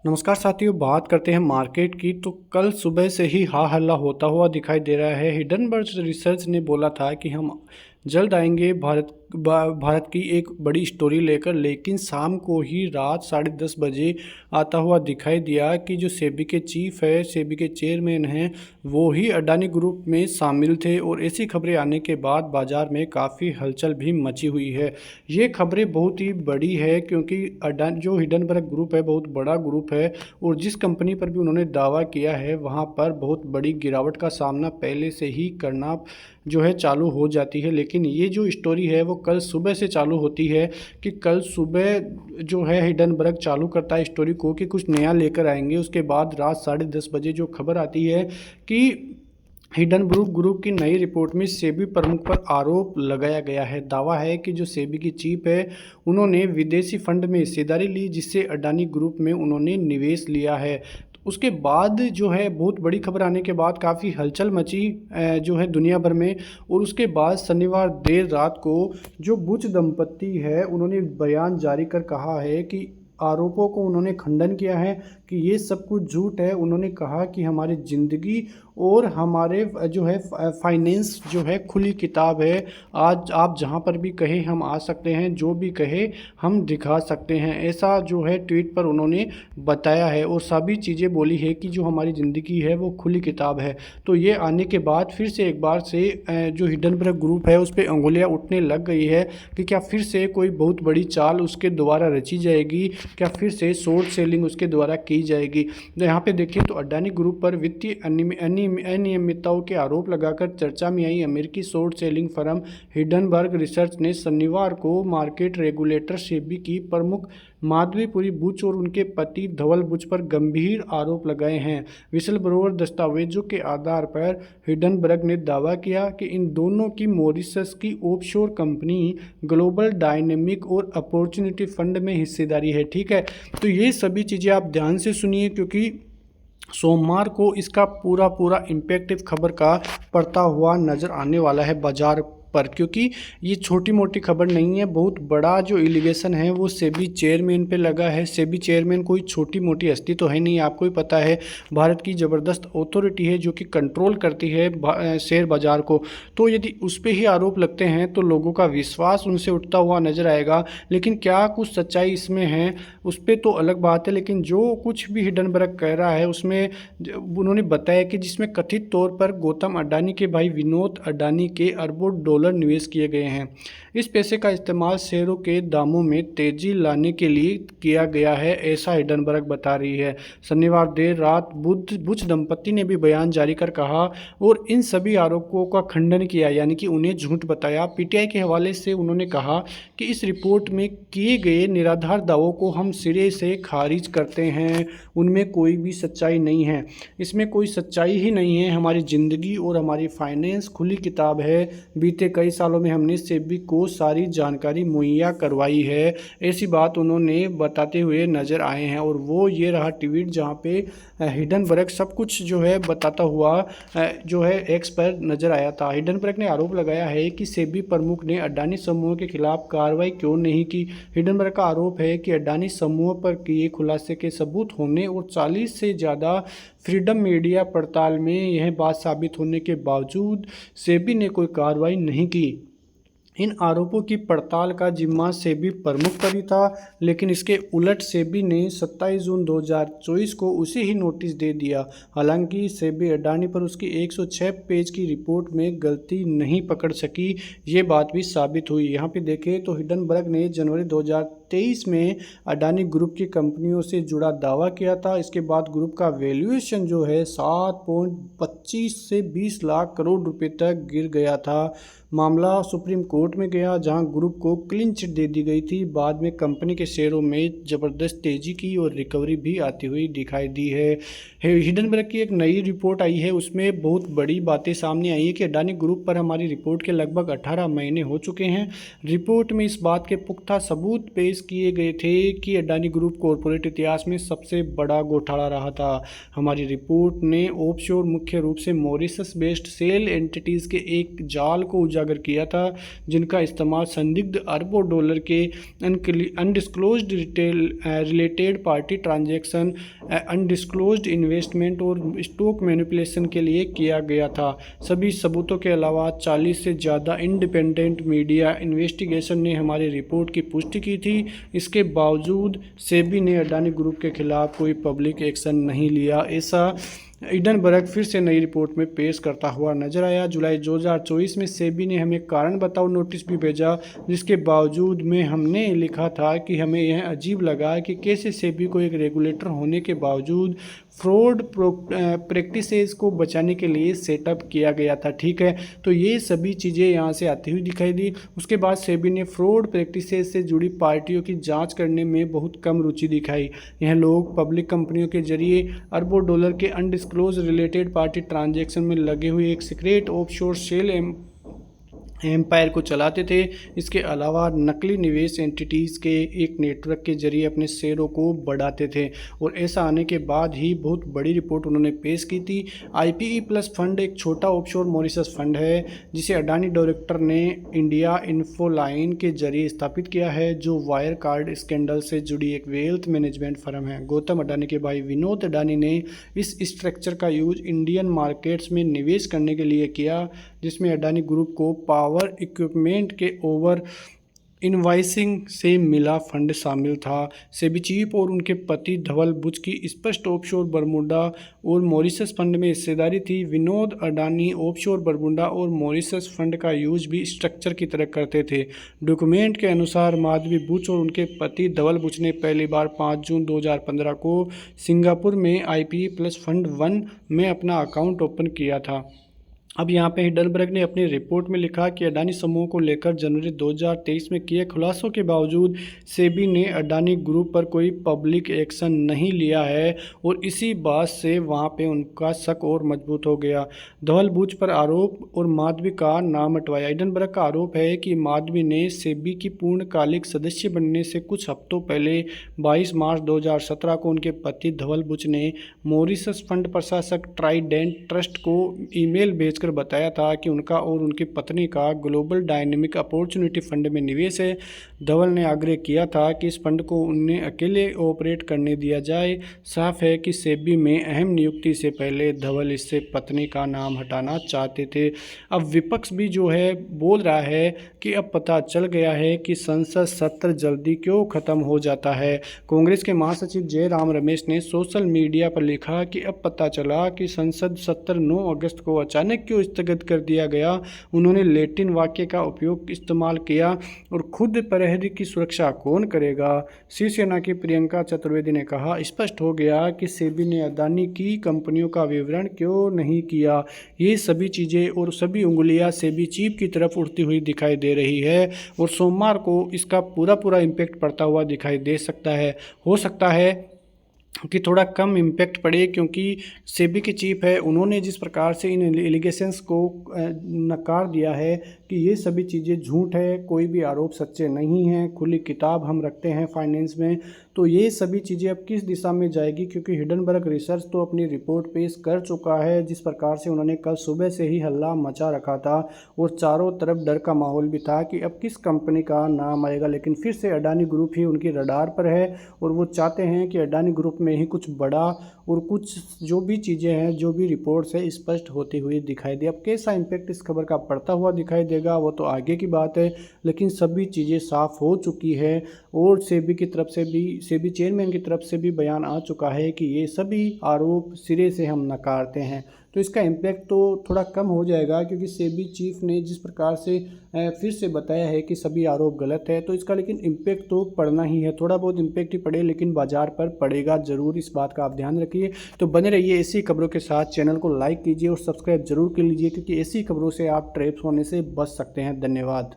नमस्कार साथियों, बात करते हैं मार्केट की। तो कल सुबह से ही हा हल्ला होता हुआ दिखाई दे रहा है। हिडनबर्ग रिसर्च ने बोला था कि हम जल्द आएंगे भारत की एक बड़ी स्टोरी लेकर, लेकिन शाम को ही रात 10:30 बजे आता हुआ दिखाई दिया कि जो सेबी के चीफ है, सेबी के चेयरमैन हैं, वो ही अडानी ग्रुप में शामिल थे। और ऐसी खबरें आने के बाद बाज़ार में काफ़ी हलचल भी मची हुई है। ये खबरें बहुत ही बड़ी है क्योंकि अडानी जो हिडनबर्ग ग्रुप है बहुत बड़ा ग्रुप है, और जिस कंपनी पर भी उन्होंने दावा किया है वहाँ पर बहुत बड़ी गिरावट का सामना पहले से ही करना जो है चालू हो जाती है। लेकिन ये जो स्टोरी है वो कल सुबह से चालू होती है कि कल सुबह जो है हिडनबर्ग चालू करता है स्टोरी को कि कुछ नया लेकर आएंगे। उसके बाद रात 10:30 बजे जो खबर आती है कि हिडनबर्ग ग्रुप की नई रिपोर्ट में सेबी प्रमुख पर आरोप लगाया गया है। दावा है कि जो सेबी की चीफ है उन्होंने विदेशी फंड में हिस्सेदारी ली, जिससे अडानी ग्रुप में उन्होंने निवेश लिया है। तो उसके बाद जो है बहुत बड़ी खबर आने के बाद काफ़ी हलचल मची जो है दुनिया भर में। और उसके बाद शनिवार देर रात को जो बुच दंपत्ति है उन्होंने बयान जारी कर कहा है कि आरोपों को उन्होंने खंडन किया है कि ये सब कुछ झूठ है। उन्होंने कहा कि हमारी ज़िंदगी और हमारे जो है फाइनेंस जो है खुली किताब है। आज आप जहां पर भी कहे हम आ सकते हैं, जो भी कहे हम दिखा सकते हैं, ऐसा जो है ट्वीट पर उन्होंने बताया है। और सभी चीज़ें बोली है कि जो हमारी ज़िंदगी है वो खुली किताब है। तो ये आने के बाद फिर से एक बार से जो हिडनबर्ग ग्रुप है उस पर अंगुलियाँ उठने लग गई है कि क्या फिर से कोई बहुत बड़ी चाल उसके द्वारा रची जाएगी, क्या फिर से शॉर्ट सेलिंग उसके द्वारा की जाएगी। तो यहाँ पे देखिए तो अडानी ग्रुप पर वित्तीय अनियमितताओं के आरोप लगाकर चर्चा में आई अमेरिकी short selling firm Hindenburg research ने शनिवार को मार्केट रेगुलेटर सेबी की प्रमुख माधवीपुरी बुच और उनके पति धवल बुच पर गंभीर आरोप लगाए हैं। विसल ब्रोअर दस्तावेजों के आधार पर हिडनबर्ग ने दावा किया कि इन दोनों की मॉरिशस की ऑफशोर कंपनी ग्लोबल डायनेमिक और अपॉर्चुनिटी फंड में हिस्सेदारी है। ठीक है, तो ये सभी चीज़ें आप ध्यान से सुनिए क्योंकि सोमवार को इसका पूरा इम्पैक्ट खबर का पड़ता हुआ नज़र आने वाला है बाजार पर। क्योंकि ये छोटी मोटी खबर नहीं है, बहुत बड़ा जो एलिगेशन है वो सेबी चेयरमैन पे लगा है। सेबी चेयरमैन कोई छोटी मोटी हस्ती तो है नहीं, आपको ही पता है भारत की ज़बरदस्त अथॉरिटी है जो कि कंट्रोल करती है शेयर बाज़ार को। तो यदि उस पर ही आरोप लगते हैं तो लोगों का विश्वास उनसे उठता हुआ नजर आएगा। लेकिन क्या कुछ सच्चाई इसमें है उस पर तो अलग बात है। लेकिन जो कुछ भी हिडनबर्ग कह रहा है उसमें उन्होंने बताया कि जिसमें कथित तौर पर गौतम अडानी के भाई विनोद अडानी के अरबों डॉलर निवेश किए गए हैं। इस पैसे का इस्तेमाल शेयरों के दामों में तेजी लाने के लिए किया गया है, ऐसा हिडनबर्ग बता रही है। शनिवार देर रात बुच दंपत्ति ने भी बयान जारी कर कहा और इन सभी आरोपों का खंडन किया, यानी कि उन्हें झूठ बताया। पीटीआई के हवाले से उन्होंने कहा कि इस रिपोर्ट में किए गए निराधार दावों को हम सिरे से खारिज करते हैं, उनमें कोई भी सच्चाई नहीं है, इसमें कोई सच्चाई ही नहीं है। हमारी ज़िंदगी और हमारी फाइनेंस खुली किताब है। बीते कई सालों में हमने सेबी को सारी जानकारी मुहैया करवाई है, ऐसी बात उन्होंने बताते हुए नज़र आए हैं। और वो ये रहा ट्वीट जहाँ पे हिडनबर्ग सब कुछ जो है बताता हुआ जो है एक्स पर नज़र आया था। हिडनबर्ग ने आरोप लगाया है कि सेबी प्रमुख ने अडानी समूह के खिलाफ कार्रवाई क्यों नहीं की। हिडनबर्ग का आरोप है कि अडानी समूह पर किए खुलासे के सबूत होने और 40 से ज़्यादा फ्रीडम मीडिया पड़ताल में यह बात साबित होने के बावजूद सेबी ने कोई कार्रवाई नहीं की। इन आरोपों की पड़ताल का जिम्मा सेबी प्रमुख पर ही था, लेकिन इसके उलट सेबी ने 27 जून 2024 को उसे ही नोटिस दे दिया। हालांकि सेबी अडानी पर उसकी 106 पेज की रिपोर्ट में गलती नहीं पकड़ सकी, ये बात भी साबित हुई। यहाँ पे देखें तो हिडनबर्ग ने जनवरी 2023 में अडानी ग्रुप की कंपनियों से जुड़ा दावा किया था। इसके बाद ग्रुप का वैल्यूएशन जो है 7.25 से 20 लाख करोड़ रुपए तक गिर गया था। मामला सुप्रीम कोर्ट में गया जहां ग्रुप को क्लीन चिट दे दी गई थी। बाद में कंपनी के शेयरों में ज़बरदस्त तेजी की और रिकवरी भी आती हुई दिखाई दी है। हिडनबर्ग की एक नई रिपोर्ट आई है, उसमें बहुत बड़ी बातें सामने आई है कि अडानी ग्रुप पर हमारी रिपोर्ट के लगभग 18 महीने हो चुके हैं। रिपोर्ट में इस बात के पुख्ता सबूत पेश पेश किए गए थे कि अडानी ग्रुप कॉरपोरेट इतिहास में सबसे बड़ा घोटाला रहा था। हमारी रिपोर्ट ने ऑफशोर मुख्य रूप से मॉरिशस बेस्ड सेल एंटिटीज़ के एक जाल को उजागर किया था, जिनका इस्तेमाल संदिग्ध अरबों डॉलर के undisclosed related party transaction, undisclosed investment और स्टॉक मैनिपुलेशन के लिए किया गया था। सभी सबूतों के अलावा 40 से ज़्यादा इंडिपेंडेंट मीडिया इन्वेस्टिगेशन ने हमारी रिपोर्ट की पुष्टि की थी। इसके बावजूद सेबी ने अडानी ग्रुप के खिलाफ कोई पब्लिक एक्शन नहीं लिया, ऐसा हिडनबर्ग फिर से नई रिपोर्ट में पेश करता हुआ नजर आया। जुलाई 2024 में सेबी ने हमें कारण बताओ नोटिस भी भेजा, जिसके बावजूद में हमने लिखा था कि हमें यह अजीब लगा कि कैसे सेबी को एक रेगुलेटर होने के बावजूद फ्रॉड प्रैक्टिसेस को बचाने के लिए सेटअप किया गया था। ठीक है, तो ये सभी चीज़ें यहाँ से आती हुई दिखाई दी। उसके बाद सेबी ने फ्रॉड प्रैक्टिसेस से जुड़ी पार्टियों की जांच करने में बहुत कम रुचि दिखाई। यह लोग पब्लिक कंपनियों के जरिए अरबों डॉलर के अनडिस्क्लोज रिलेटेड पार्टी ट्रांजैक्शन में लगे हुए एक सीक्रेट ऑफशोर सेल एम्पायर को चलाते थे। इसके अलावा नकली निवेश एंटिटीज़ के एक नेटवर्क के जरिए अपने शेयरों को बढ़ाते थे, और ऐसा आने के बाद ही बहुत बड़ी रिपोर्ट उन्होंने पेश की थी। IPE प्लस फंड एक छोटा ऑफशोर मॉरिशस फंड है जिसे अडानी डायरेक्टर ने इंडिया इन्फोलाइन के जरिए स्थापित किया है, जो वायर कार्ड स्कैंडल से जुड़ी एक वेल्थ मैनेजमेंट फर्म है। गौतम अडानी के भाई विनोद अडानी ने इस स्ट्रक्चर का यूज इंडियन मार्केट्स में निवेश करने के लिए किया, जिसमें अडानी ग्रुप को पावर इक्विपमेंट के ओवर इनवाइसिंग से मिला फंड शामिल था। सेबी चीफ और उनके पति धवल बुच की स्पष्ट ऑफशोर बरमुडा और मॉरिशस फंड में हिस्सेदारी थी। विनोद अडानी ऑफशोर बरमुडा और मॉरिशस फंड का यूज भी स्ट्रक्चर की तरह करते थे। डॉक्यूमेंट के अनुसार माधवी बुच और उनके पति धवल बुच ने पहली बार 5 जून 2015 को सिंगापुर में IPE प्लस फंड 1 में अपना अकाउंट ओपन किया था। अब यहाँ पे हिडनबर्ग ने अपनी रिपोर्ट में लिखा कि अडानी समूह को लेकर जनवरी 2023 में किए खुलासों के बावजूद सेबी ने अडानी ग्रुप पर कोई पब्लिक एक्शन नहीं लिया है, और इसी बात से वहाँ पे उनका शक और मजबूत हो गया। धवल बुच पर आरोप और माधवी का नाम हटवाया। हिडनबर्ग का आरोप है कि माधवी ने सेबी की पूर्णकालिक सदस्य बनने से कुछ हफ्तों पहले 22 मार्च 2017 को उनके पति धवल बुच ने मॉरिशस फंड प्रशासक ट्राइडेंट ट्रस्ट को ईमेल भेजकर बताया था कि उनका और उनकी पत्नी का ग्लोबल डायनेमिक अपॉर्चुनिटी फंड में निवेश है। धवल ने आग्रह किया था कि इस फंड को उन्हें अकेले ऑपरेट करने दिया जाए। साफ है कि सेबी में अहम नियुक्ति से पहले धवल इससे पत्नी का नाम हटाना चाहते थे। अब विपक्ष भी जो है बोल रहा है कि अब पता चल गया है कि संसद सत्र जल्दी क्यों खत्म हो जाता है। कांग्रेस के महासचिव जयराम रमेश ने सोशल मीडिया पर लिखा कि अब पता चला कि संसद सत्र 9 अगस्त को अचानक क्यों स्थगित कर दिया गया। उन्होंने लैटिन वाक्य का उपयोग इस्तेमाल किया, और खुद प्रहरी की सुरक्षा कौन करेगा। शिवसेना की प्रियंका चतुर्वेदी ने कहा, स्पष्ट हो गया कि सेबी ने अडानी की कंपनियों का विवरण क्यों नहीं किया। ये सभी चीज़ें और सभी उंगलियां सेबी चीफ की तरफ उठती हुई दिखाई दे रही है, और सोमवार को इसका पूरा इम्पैक्ट पड़ता हुआ दिखाई दे सकता है। हो सकता है कि थोड़ा कम इम्पैक्ट पड़े, क्योंकि सेबी के चीफ है, उन्होंने जिस प्रकार से इन एलिगेशंस को नकार दिया है कि ये सभी चीज़ें झूठ है, कोई भी आरोप सच्चे नहीं हैं, खुली किताब हम रखते हैं फाइनेंस में। तो ये सभी चीज़ें अब किस दिशा में जाएगी, क्योंकि हिडनबर्ग रिसर्च तो अपनी रिपोर्ट पेश कर चुका है, जिस प्रकार से उन्होंने कल सुबह से ही हल्ला मचा रखा था, और चारों तरफ डर का माहौल भी था कि अब किस कंपनी का नाम आएगा। लेकिन फिर से अडानी ग्रुप ही उनकी रडार पर है, और वो चाहते हैं कि अडानी ग्रुप में ही कुछ बड़ा और कुछ जो भी चीज़ें हैं, जो भी रिपोर्ट्स है, स्पष्ट होती हुई दिखाई दे। अब कैसा इम्पैक्ट इस खबर का पड़ता हुआ दिखाई देगा वो तो आगे की बात है, लेकिन सभी चीज़ें साफ हो चुकी है, और सेबी की तरफ से भी, सेबी चेयरमैन की तरफ से भी बयान आ चुका है कि ये सभी आरोप सिरे से हम नकारते हैं। तो इसका इम्पैक्ट तो थोड़ा कम हो जाएगा, क्योंकि सेबी चीफ ने जिस प्रकार से फिर से बताया है कि सभी आरोप गलत है, तो इसका लेकिन इम्पैक्ट तो पड़ना ही है। थोड़ा बहुत इम्पैक्ट ही पड़े, लेकिन बाजार पर पड़ेगा ज़रूर, इस बात का आप ध्यान रखिए। तो बने रहिए ऐसी खबरों के साथ, चैनल को लाइक कीजिए और सब्सक्राइब जरूर कर लीजिए, क्योंकि ऐसी खबरों से आप ट्रैप्स होने से बच सकते हैं। धन्यवाद।